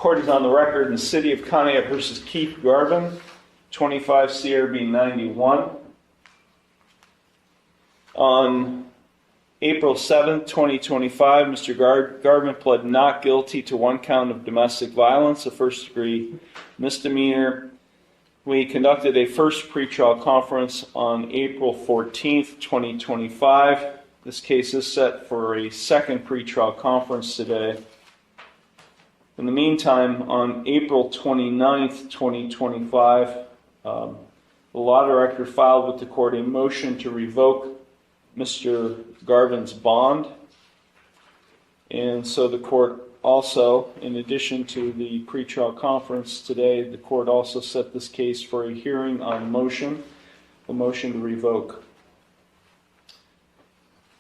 Court is on the record in the City of Conneaut versus Keith Garvin, 25 CRB 91. On April 7, 2025, Mr. Garvin pled not guilty to one count of domestic violence, a first-degree misdemeanor. We conducted a first pretrial conference on April 14, 2025. This case is set for a second pretrial conference today. In the meantime, on April 29th, 2025, the law director filed with the court a motion to revoke Mr. Garvin's bond. And so the court also, in addition to the pretrial conference today, the court also set this case for a hearing on the motion to revoke.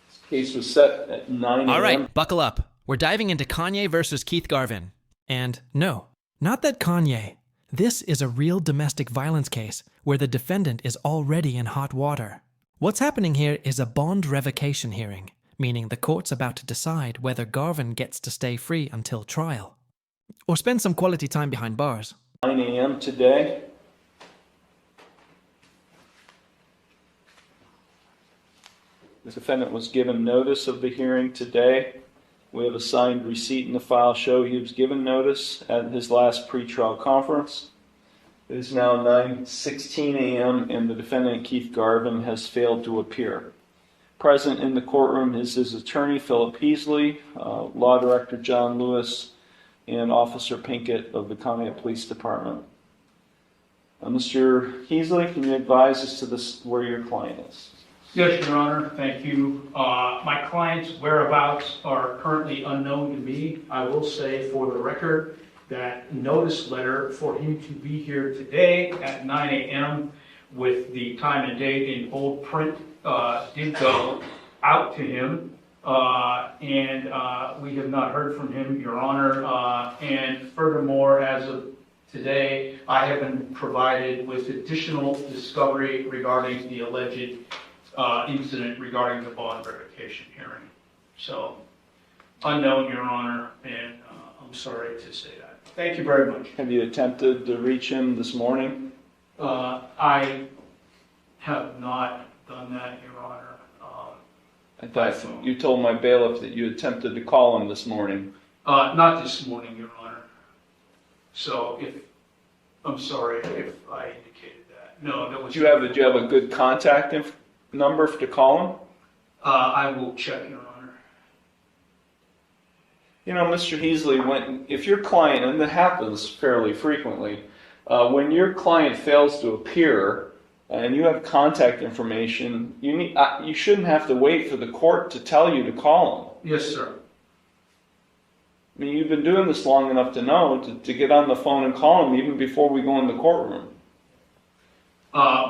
This case was set at 9 a.m. All right, buckle up. We're diving into Kanye versus Keith Garvin. And no, not that Kanye. This is a real domestic violence case where the defendant is already in hot water. What's happening here is a bond revocation hearing, meaning the court's about to decide whether Garvin gets to stay free until trial, or spend some quality time behind bars. 9 a.m. today. The defendant was given notice of the hearing today. We have a signed receipt in the file show he was given notice at his last pretrial conference. It is now 9:16 a.m. and the defendant, Keith Garvin, has failed to appear. Present in the courtroom is his attorney, Philip Heasley, law director John Lewis, and Officer Pinkett of the Conneaut Police Department. Mr. Heasley, can you advise us to where your client is? Yes, Your Honor. Thank you. My client's whereabouts are currently unknown to me. I will say for the record that notice letter for him to be here today at 9 a.m. with the time and date in bold print did go out to him. And we have not heard from him, Your Honor. And furthermore, as of today, I have been provided with additional discovery regarding the alleged incident regarding the bond revocation hearing. So, unknown, Your Honor, and I'm sorry to say that. Thank you very much. Have you attempted to reach him this morning? I have not done that, Your Honor. I thought you told my bailiff that you attempted to call him this morning. Not this morning, Your Honor. So, I'm sorry if I indicated that. No, that was... Do you have a good contact number to call him? I will check, Your Honor. You know, Mr. Heasley, if your client, and that happens fairly frequently, when your client fails to appear and you have contact information, you shouldn't have to wait for the court to tell you to call him. Yes, sir. I mean, you've been doing this long enough to know to get on the phone and call him even before we go in the courtroom.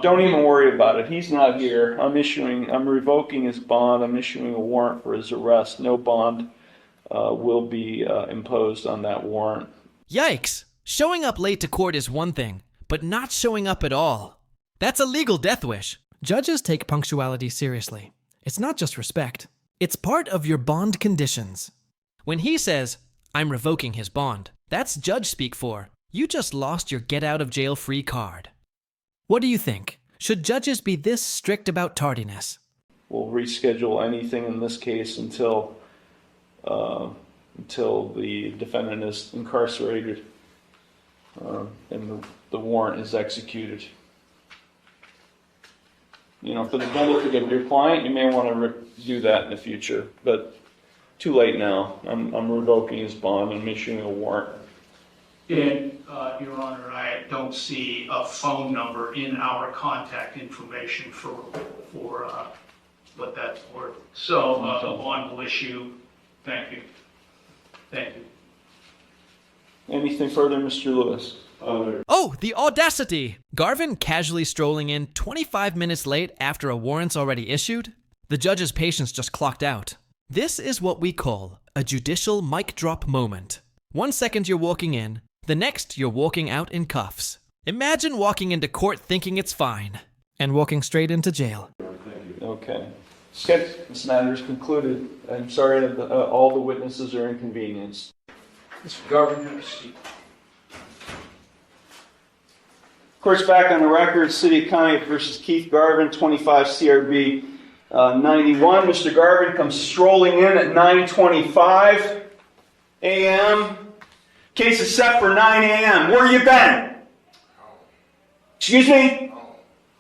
Don't even worry about it. He's not here. I'm revoking his bond. I'm issuing a warrant for his arrest. No bond will be imposed on that warrant. Yikes! Showing up late to court is one thing, but not showing up at all. That's a legal death wish. Judges take punctuality seriously. It's not just respect. It's part of your bond conditions. When he says, "I'm revoking his bond," that's judge speak for, you just lost your get-out-of-jail-free card. What do you think? Should judges be this strict about tardiness? We'll reschedule anything in this case until the defendant is incarcerated and the warrant is executed. You know, for the benefit of your client, you may want to do that in the future, but too late now. I'm revoking his bond and issuing a warrant. And, Your Honor, I don't see a phone number in our contact information for what that's worth. So, the bond will issue. Thank you. Thank you. Anything further, Mr. Lewis? Oh, the audacity! Garvin casually strolling in 25 minutes late after a warrant's already issued? The judge's patience just clocked out. This is what we call a judicial mic drop moment. 1 second you're walking in, the next you're walking out in cuffs. Imagine walking into court thinking it's fine, and walking straight into jail. Okay. This matter is concluded. I'm sorry that all the witnesses are inconvenienced. Mr. Garvin, have a seat. Court's back on the record. City of Conneaut versus Keith Garvin, 25 CRB 91. Mr. Garvin comes strolling in at 9:25 a.m. Case is set for 9 a.m. Where you been? Excuse me?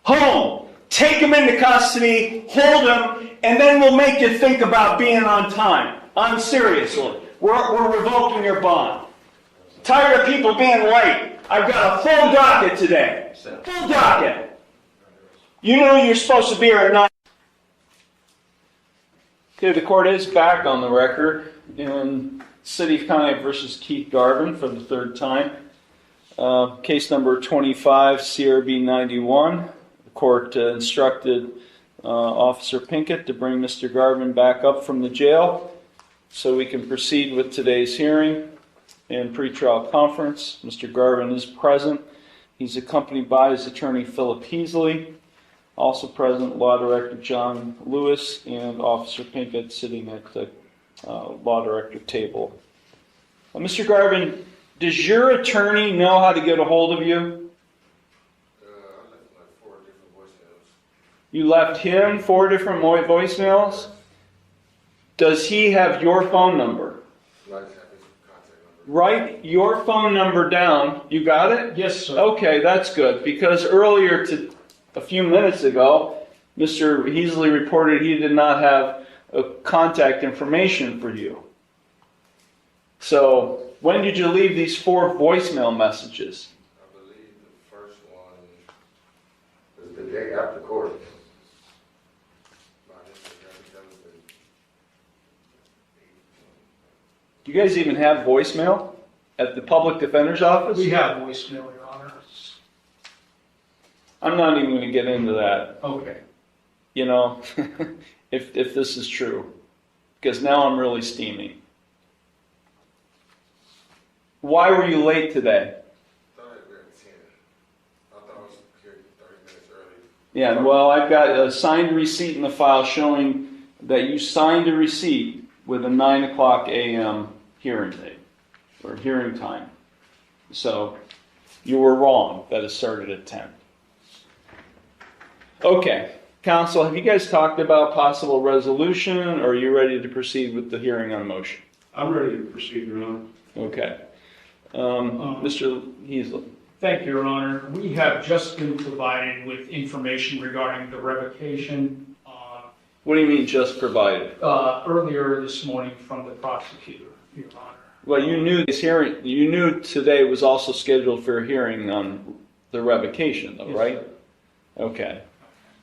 Home. Take him into custody, hold him, and then we'll make you think about being on time. Seriously. We're revoking your bond. Tired of people being late. I've got a full docket today. Full docket. You know you're supposed to be here at 9. Okay, the court is back on the record in City of Conneaut versus Keith Garvin for the third time. Case number 25, CRB 91. The court instructed Officer Pinkett to bring Mr. Garvin back up from the jail so we can proceed with today's hearing and pretrial conference. Mr. Garvin is present. He's accompanied by his attorney, Philip Heasley. Also present, Law Director John Lewis and Officer Pinkett sitting at the Law Director table. Mr. Garvin, does your attorney know how to get a hold of you? I left like 4 different voicemails. You left him 4 different voicemails? Does he have your phone number? I have his contact number. Write your phone number down. You got it? Yes, sir. Okay, that's good, because earlier a few minutes ago, Mr. Heasley reported he did not have contact information for you. So, when did you leave these 4 voicemail messages? I believe the first one was the day after court. Do you guys even have voicemail at the public defender's office? We have voicemail, Your Honor. I'm not even going to get into that. Okay. You know, if this is true, because now I'm really steaming. Why were you late today? I thought it was at 10. I thought I was here 30 minutes early. Yeah, well, I've got a signed receipt in the file showing that you signed a receipt with a 9 o'clock a.m. hearing date, or hearing time. So, you were wrong that it started at 10. Okay, counsel, have you guys talked about possible resolution, or are you ready to proceed with the hearing on motion? I'm ready to proceed, Your Honor. Okay. Mr. Heasley. Thank you, Your Honor. We have just been provided with information regarding the revocation What do you mean just provided? earlier this morning from the prosecutor, Your Honor. Well, you knew this hearing. You knew today was also scheduled for a hearing on the revocation, though, Yes, right? sir. Okay.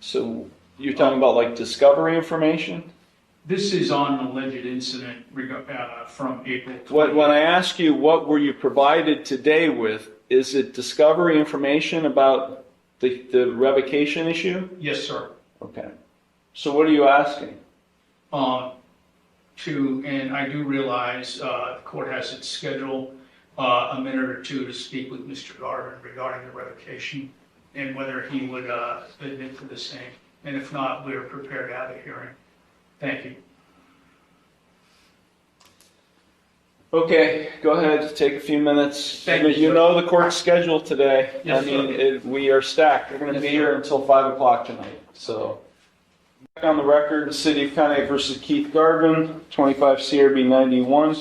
So you're talking about like discovery information? This is on an alleged incident from April 20th. When I ask you what were you provided today with, is it discovery information about the revocation issue? Yes, sir. Okay. So what are you asking? And I do realize the court has its schedule a minute or two to speak with Mr. Garvin regarding the revocation and whether he would admit to the same. And if not, we're prepared to have a hearing. Thank you. Okay, go ahead, take a few minutes. Thank you, You sir. know the court's schedule today. Yes, I mean, sir. we are stacked. We're going to Yes, be sir. here until 5 o'clock tonight. So, back on the record, the City of Conneaut versus Keith Garvin, 25 CRB 91.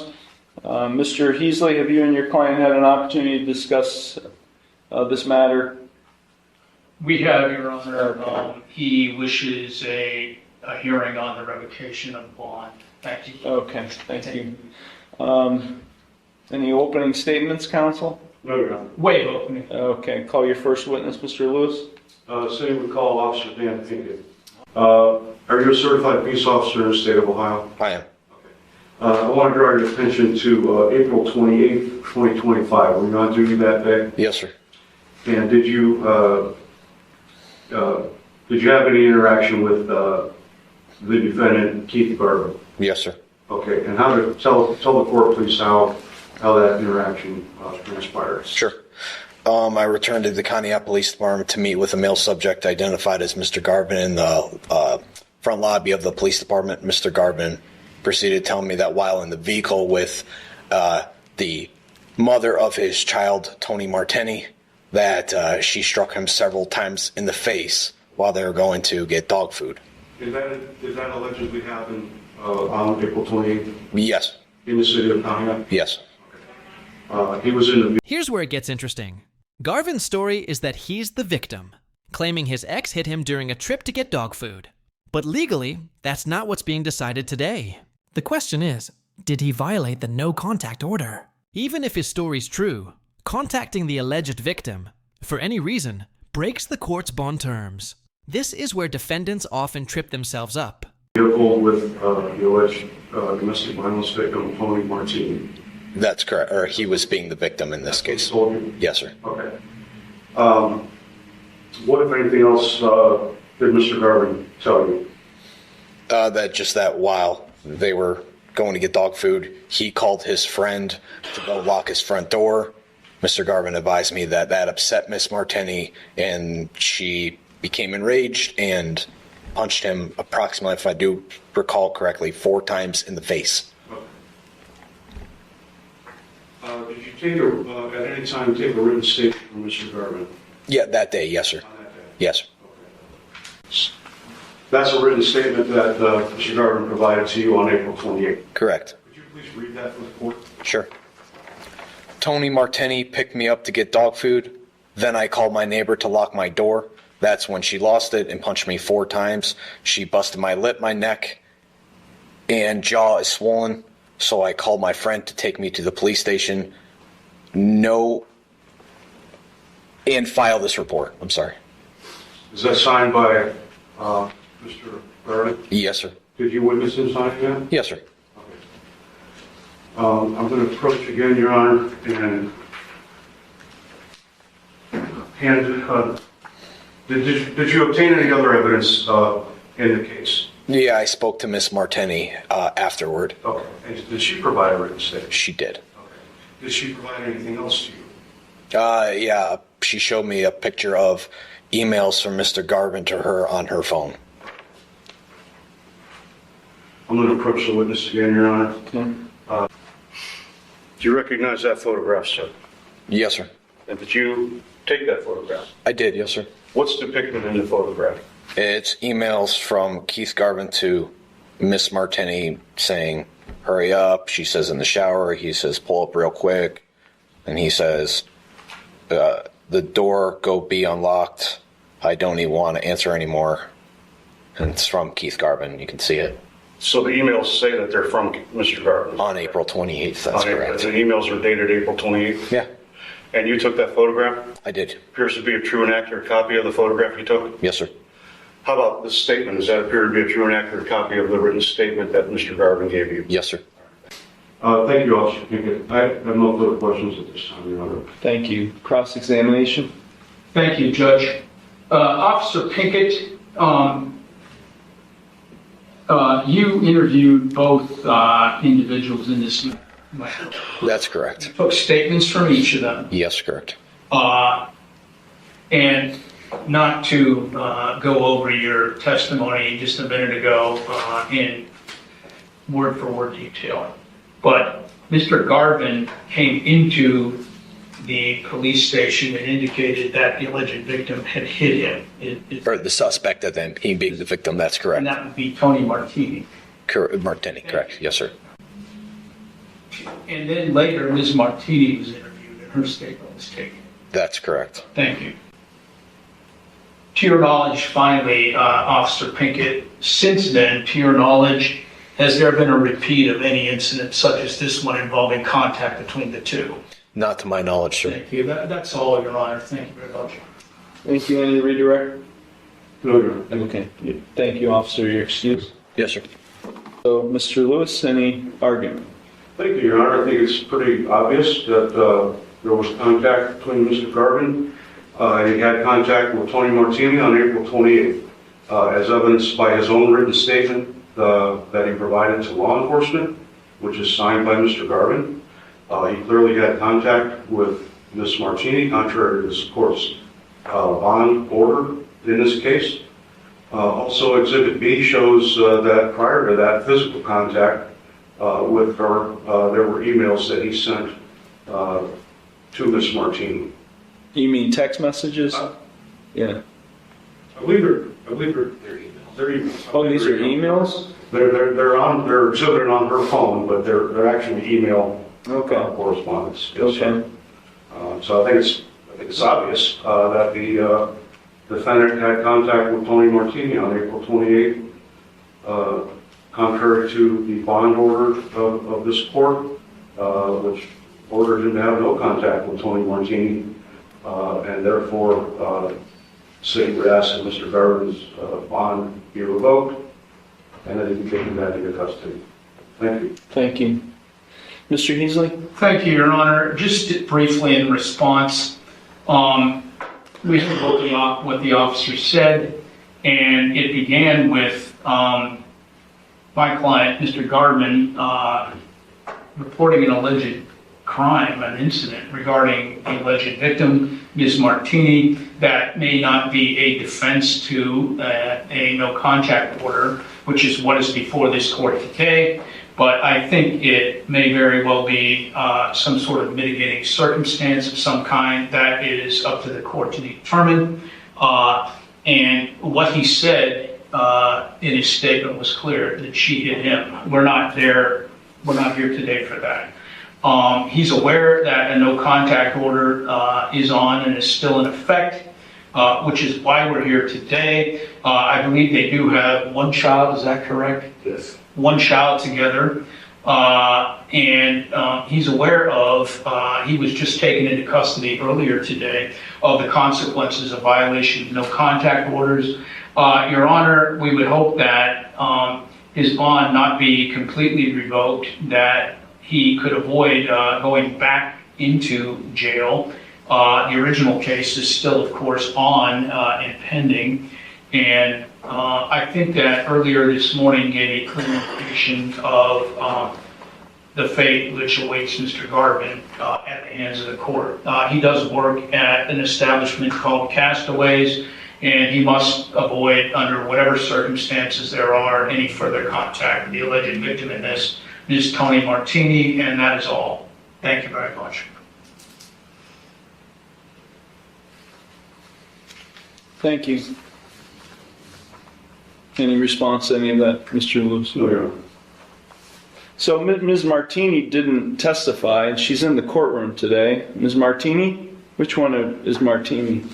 Mr. Heasley, have you and your client had an opportunity to discuss this matter? We have, Your Honor. Okay. He wishes a hearing on the revocation of bond. Thank you. Okay, thank you. Any opening statements, counsel? No, Your Honor. Waive opening. Okay, call your first witness, Mr. Lewis. City would call Officer Dan Pinkett. Are you a certified peace officer in the state of Ohio? I am. I want to draw your attention to April 28th, 2025. Were you on duty that day? Yes, sir. And did you have any interaction with the defendant, Keith Garvin? Yes, sir. Okay, and how to tell the court, please, how that interaction transpired? Sure. I returned to the Conneaut Police Department to meet with a male subject identified as Mr. Garvin in the front lobby of the police department. Mr. Garvin proceeded to tell me that while in the vehicle with the mother of his child, Tony Martini, that she struck him several times in the face while they were going to get dog food. Did that allegedly happen on April 28th Yes. in the city of Pontiac? Yes. He was in the Here's where it gets interesting. Garvin's story is that he's the victim, claiming his ex hit him during a trip to get dog food. But legally, that's not what's being decided today. The question is, did he violate the no contact order? Even if his story's true, contacting the alleged victim, for any reason, breaks the court's bond terms. This is where defendants often trip themselves up. vehicle with the alleged domestic violence victim, Tony Martini. That's correct. Or he was being the victim in this case. Told you? Yes, sir. Okay. What, if anything else, did Mr. Garvin tell you? That while they were going to get dog food, he called his friend to go lock his front door. Mr. Garvin advised me that upset Miss Martini, and she became enraged and punched him approximately, if I do recall correctly, 4 times in the face. Did you at any time take a written statement from Mr. Garvin? Yeah, that day, yes, sir. On that day? Yes. Okay. That's a written statement that Mr. Garvin provided to you on April 28th. Correct. Could you please read that for the court? Sure. Tony Martini picked me up to get dog food. Then I called my neighbor to lock my door. That's when she lost it and punched me 4 times. She busted my lip, my neck, and jaw is swollen. So I called my friend to take me to the police station. And file this report. I'm sorry. Is that signed by Mr. Garvin? Yes, sir. Did you witness him signing that? Yes, sir. I'm going to approach again, Your Honor, and did you obtain any other evidence in the case? Yeah, I spoke to Miss Martini afterward. Okay. And did she provide a written statement? She did. Okay. Did she provide anything else to you? Yeah, she showed me a picture of emails from Mr. Garvin to her on her phone. I'm going to approach the witness again, Your Honor. Okay. Do you recognize that photograph, sir? Yes, sir. And did you take that photograph? I did, yes, sir. What's depicted in the photograph? It's emails from Keith Garvin to Miss Martini saying, hurry up. She says in the shower. He says, pull up real quick. And he says, the door go be unlocked. I don't even want to answer anymore. And it's from Keith Garvin. You can see it. So the emails say that they're from Mr. Garvin? On April 28th, that's correct. The emails are dated April 28th? Yeah, And you took that photograph? I did. Appears to be a true and accurate copy of the photograph you took? Yes, sir. How about this statement? Does that appear to be a true and accurate copy of the written statement that Mr. Garvin gave you? Yes, sir. Thank you, Officer Pinkett. I have no further questions at this time, Your Honor. Thank you. Cross-examination? Thank you, Judge. Officer Pinkett, you interviewed both individuals in this matter. That's correct. Took statements from each of them. Yes, correct. And not to go over your testimony just a minute ago in word-for-word detail, but Mr. Garvin came into the police station and indicated that the alleged victim had hit him. Or the suspect of them, he being the victim, that's correct. And that would be Tony Martini. Martini, correct. Yes, sir. And then later, Ms. Martini was interviewed and her statement was taken. That's correct. Thank you. To your knowledge, finally, Officer Pinkett, since then, to your knowledge, has there been a repeat of any incident such as this one involving contact between the two? Not to my knowledge, sir. Thank you. That's all, Your Honor. Thank you very much. Thank you. Any redirect? No, Your Honor. Okay. Thank you, officer. Your excuse. Yes, sir. So, Mr. Lewis, any argument? Thank you, Your Honor. I think it's pretty obvious that there was contact between Mr. Garvin. He had contact with Tony Martini on April 28th, as evidenced by his own written statement that he provided to law enforcement, which is signed by Mr. Garvin. He clearly had contact with Ms. Martini, contrary to this court's bond order in this case. Also, Exhibit B shows that prior to that physical contact with her, there were emails that he sent to Ms. Martini. You mean text messages? Yeah. I believe they're emails. Oh, these are emails? They're exhibited on her phone, but they're actually email Okay. correspondence. Yes, Okay. sir. So I think it's obvious that the defendant had contact with Tony Martini on April 28th, contrary to the bond order of this court, which ordered him to have no contact with Tony Martini, and therefore city would ask that Mr. Garvin's bond be revoked and that he be taken back into custody. Thank you. Thank you. Mr. Heasley? Thank you, Your Honor. Just briefly in response, we heard what the officer said, and it began with my client, Mr. Garvin, reporting an alleged crime, an incident regarding the alleged victim, Ms. Martini. That may not be a defense to a no contact order, which is what is before this court today. But I think it may very well be some sort of mitigating circumstance of some kind that is up to the court to determine. And what he said in his statement was clear, that she hit him. We're not here today for that. He's aware that a no contact order is on and is still in effect, which is why we're here today. I believe they do have one child, is that correct? Yes. One child together, and he's aware of, he was just taken into custody earlier today, of the consequences of violation of no contact orders. Your Honor, we would hope that his bond not be completely revoked, that he could avoid going back into jail. The original case is still, of course, on and pending. And I think that earlier this morning gave a clear indication of the fate which awaits Mr. Garvin at the hands of the court. He does work at an establishment called Castaways, and he must avoid, under whatever circumstances there are, any further contact with the alleged victim in this, Ms. Tony Martini, and that is all. Thank you very much. Thank you. Any response to any of that, Mr. Lewis? No, Your Honor. So Ms. Martini didn't testify, and she's in the courtroom today. Ms. Martini? Which one is Martini?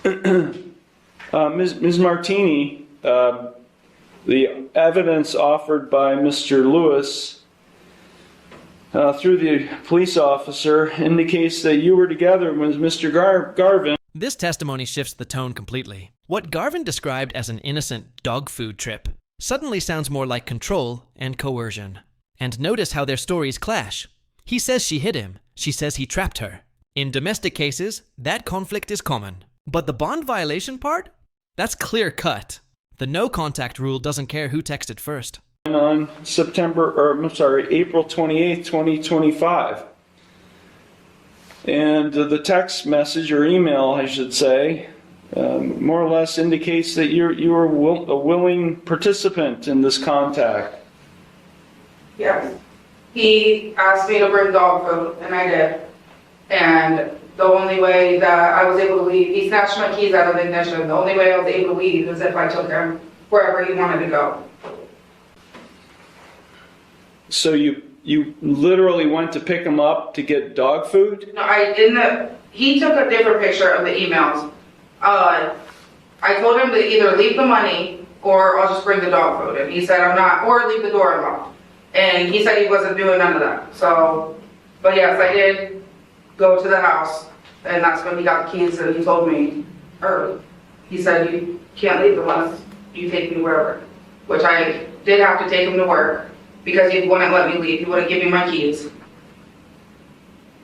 Ms. Martini, the evidence offered by Mr. Lewis through the police officer indicates that you were together with Mr. Garvin. This testimony shifts the tone completely. What Garvin described as an innocent dog food trip suddenly sounds more like control and coercion. And notice how their stories clash. He says she hit him. She says he trapped her. In domestic cases, that conflict is common. But the bond violation part? That's clear cut. The no contact rule doesn't care who texted first. On April 28th, 2025. And the text message or email, I should say, more or less indicates that you were a willing participant in this contact. Yes. He asked me to bring dog food, and I did. And the only way that I was able to leave, he snatched my keys out of the ignition. The only way I was able to leave was if I took him wherever he wanted to go. So you literally went to pick him up to get dog food? No, he took a different picture of the emails. I told him to either leave the money or I'll just bring the dog food. And he said I'm not, or leave the door unlocked. And he said he wasn't doing none of that. So, but yes, I did go to the house, and that's when he got the keys, and he told me, or he said, you can't leave unless you take me wherever. Which I did have to take him to work, because he wouldn't let me leave. He wouldn't give me my keys.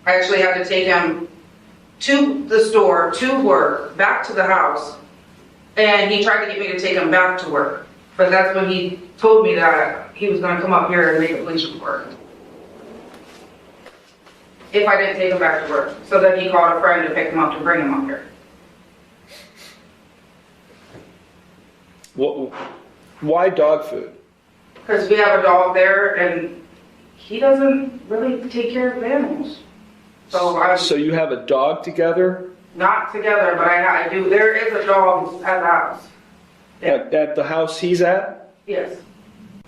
I actually had to take him to the store, to work, back to the house, and he tried to get me to take him back to work. But that's when he told me that he was going to come up here and make a police report if I didn't take him back to work. So then he called a friend to pick him up to bring him up here. Why dog food? Because we have a dog there, and he doesn't really take care of animals. So I was So you have a dog together not together, but I do. There is a dog at the house. at the house he's at? Yes.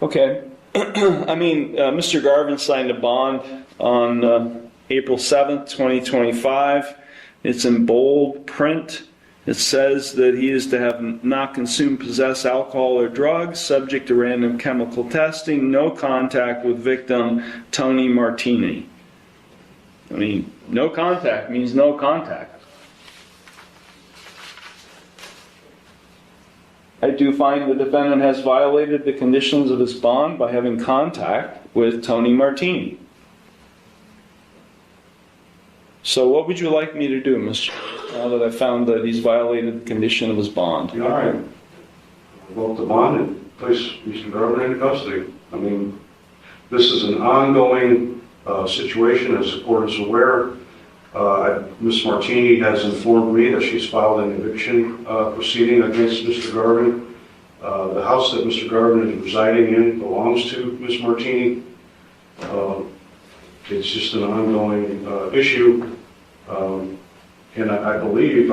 Okay. I mean, Mr. Garvin signed a bond on April 7th, 2025. It's in bold print. It says that he is to have not consumed, possess alcohol or drugs, subject to random chemical testing, no contact with victim Tony Martini. I mean, no contact means no contact. I do find the defendant has violated the conditions of his bond by having contact with Tony Martini. So what would you like me to do, Mr. Now that I found that he's violated the condition of his bond? All right. Revoke the bond and place Mr. Garvin into custody. I mean, this is an ongoing situation, as the court is aware. Ms. Martini has informed me that she's filed an eviction proceeding against Mr. Garvin. The house that Mr. Garvin is residing in belongs to Ms. Martini. It's just an ongoing issue. And I believe,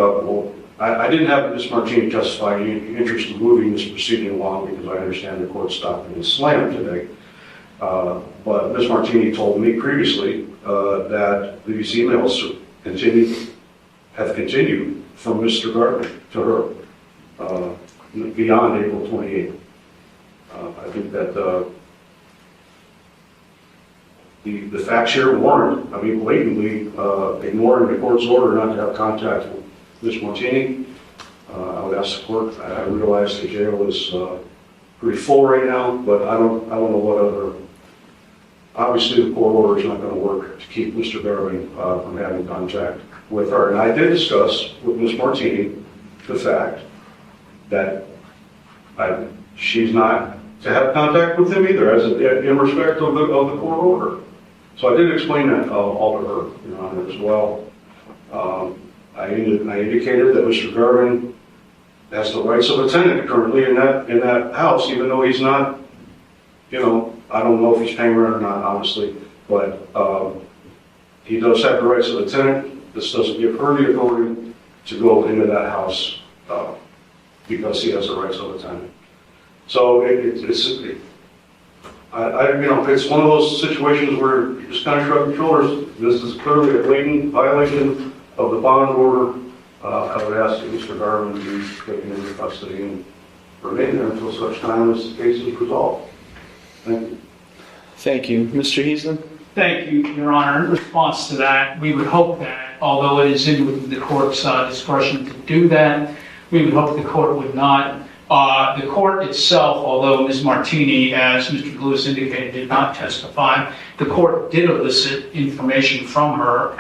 I didn't have Ms. Martini testify any interest in moving this proceeding along because I understand the court stopped in his slam today. But Ms. Martini told me previously that these emails have continued from Mr. Garvin to her beyond April 28th. I think that the facts here warrant, I mean, blatantly ignoring the court's order not to have contact with Ms. Martini. I would ask the court, I realize the jail is pretty full right now, but I don't know what other, obviously the court order is not going to work to keep Mr. Garvin from having contact with her. And I did discuss with Ms. Martini the fact that she's not to have contact with him either, in respect of the court order. So I did explain that all to her, Your Honor, as well. I indicated that Mr. Garvin has the rights of a tenant currently in that house, even though he's not, I don't know if he's paying rent or not, honestly, but he does have the rights of a tenant. This doesn't give her the authority to go into that house because he has the rights of a tenant. So it's one of those situations where you just kind of shrug your shoulders. This is clearly a blatant violation of the bond order. I would ask that Mr. Garvin be taken into custody and remain there until such time as the case is resolved. Thank you. Thank you. Mr. Heaston? Thank you, Your Honor. In response to that, we would hope that, although it is in the court's discretion to do that, we would hope the court would not. The court itself, although Ms. Martini, as Mr. Lewis indicated, did not testify, the court did elicit information from her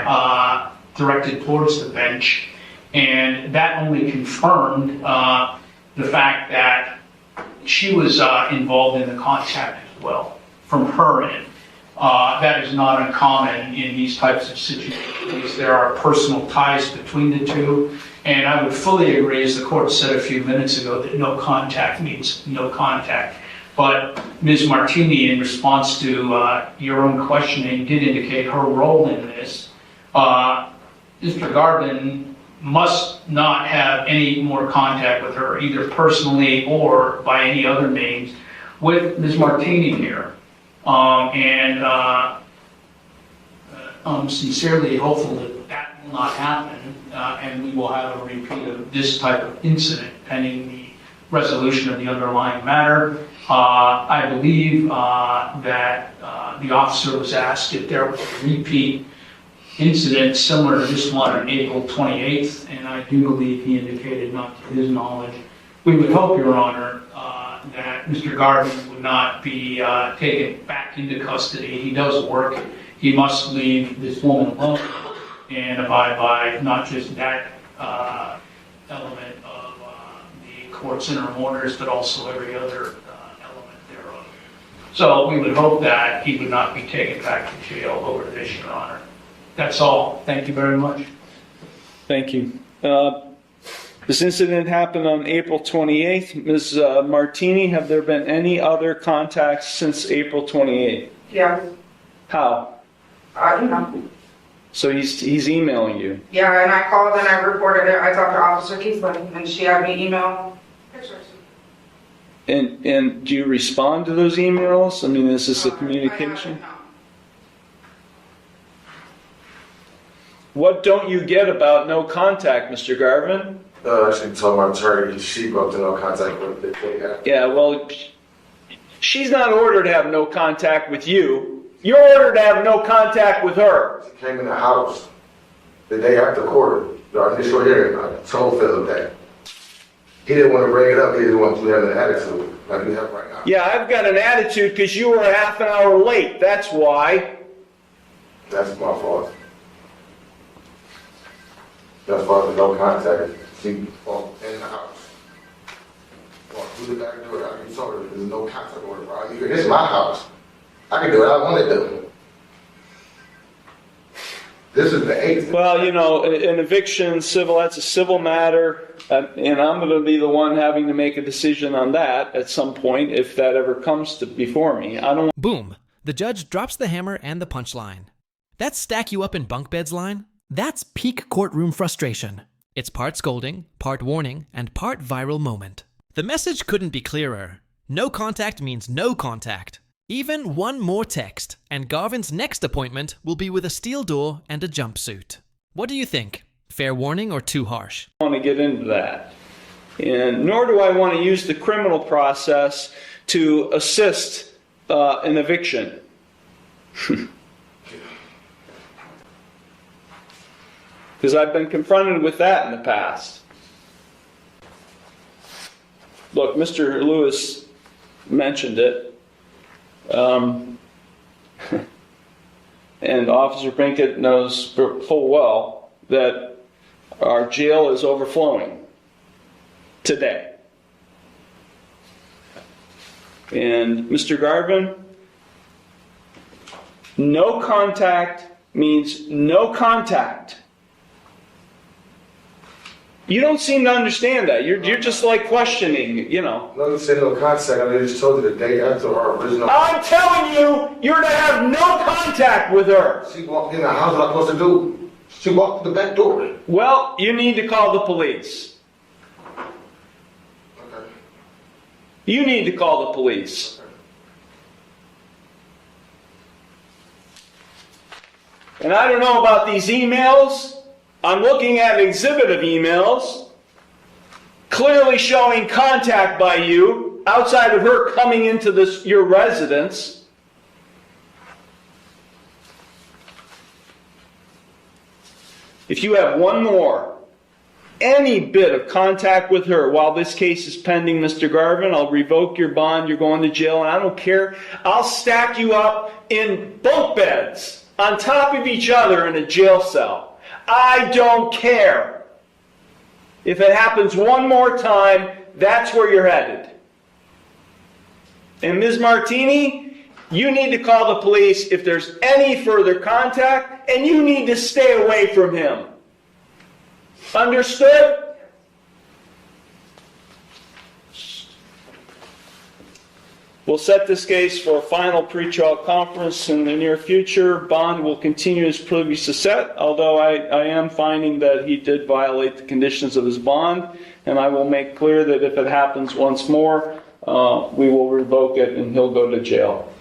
directed towards the bench, and that only confirmed the fact that she was involved in the contact as well, from her end. That is not uncommon in these types of situations. There are personal ties between the two. And I would fully agree, as the court said a few minutes ago, that no contact means no contact. But Ms. Martini, in response to your own questioning, did indicate her role in this. Mr. Garvin must not have any more contact with her, either personally or by any other means, with Ms. Martini here. And I'm sincerely hopeful that that will not happen. And we will have a repeat of this type of incident pending the resolution of the underlying matter. I believe that the officer was asked if there was a repeat incident similar to this one on April 28th, and I do believe he indicated not to his knowledge. We would hope, Your Honor, that Mr. Garvin would not be taken back into custody. He does work. He must leave this woman alone and abide by not just that element of the court's interim orders, but also every other element thereof. So we would hope that he would not be taken back to jail over this, Your Honor. That's all. Thank you very much. Thank you. This incident happened on April 28th. Ms. Martini, have there been any other contacts since April 28th? Yes. How? I don't know. So he's emailing you. Yeah, and I called and I reported it. I talked to Officer Keeslin, and she had me email pictures. And do you respond to those emails? I mean, is this a communication? I haven't, no. What don't you get about no contact, Mr. Garvin? I actually told my attorney she broke the no contact with the Yeah, well, she's not ordered to have no contact with you. You're ordered to have no contact with her. She came in the house the day after court, the initial hearing. I told Philip that. He didn't want to bring it up. He didn't want to have an attitude like we have right now. Yeah, I've got an attitude because you were a half an hour late. That's why. That's my fault. That's why the no contact. She walked in the house. Walked through the back door. I told her there's no contact order, bro. This is my house. I can do what I want to do. This is the 8th. Well, you know, an eviction, civil, that's a civil matter, and I'm going to be the one having to make a decision on that at some point if that ever comes to before me. I don't. Boom. The judge drops the hammer and the punchline. That stack you up in bunk beds line? That's peak courtroom frustration. It's part scolding, part warning, and part viral moment. The message couldn't be clearer. No contact means no contact. Even one more text, and Garvin's next appointment will be with a steel door and a jumpsuit. What do you think? Fair warning or too harsh? I want to get into that. And nor do I want to use the criminal process to assist an eviction. Because I've been confronted with that in the past. Look, Mr. Lewis mentioned it. And Officer Pinkett knows full well that our jail is overflowing today. And Mr. Garvin, no contact means no contact. You don't seem to understand that. You're just like questioning, you know. No, you said no contact. I just told you the day after our original. I'm telling you, you're to have no contact with her. She walked in the house. What am I supposed to do? She walked through the back door. Well, you need to call the police. Okay. You need to call the police. And I don't know about these emails. I'm looking at an exhibit of emails clearly showing contact by you outside of her coming into your residence. If you have one more, any bit of contact with her while this case is pending, Mr. Garvin, I'll revoke your bond, you're going to jail, and I don't care. I'll stack you up in bunk beds on top of each other in a jail cell. I don't care. If it happens one more time, that's where you're headed. And Ms. Martini, you need to call the police if there's any further contact, and you need to stay away from him. Understood? We'll set this case for a final pretrial conference in the near future. Bond will continue as previously set, although I am finding that he did violate the conditions of his bond, and I will make clear that if it happens once more, we will revoke it and he'll go to jail.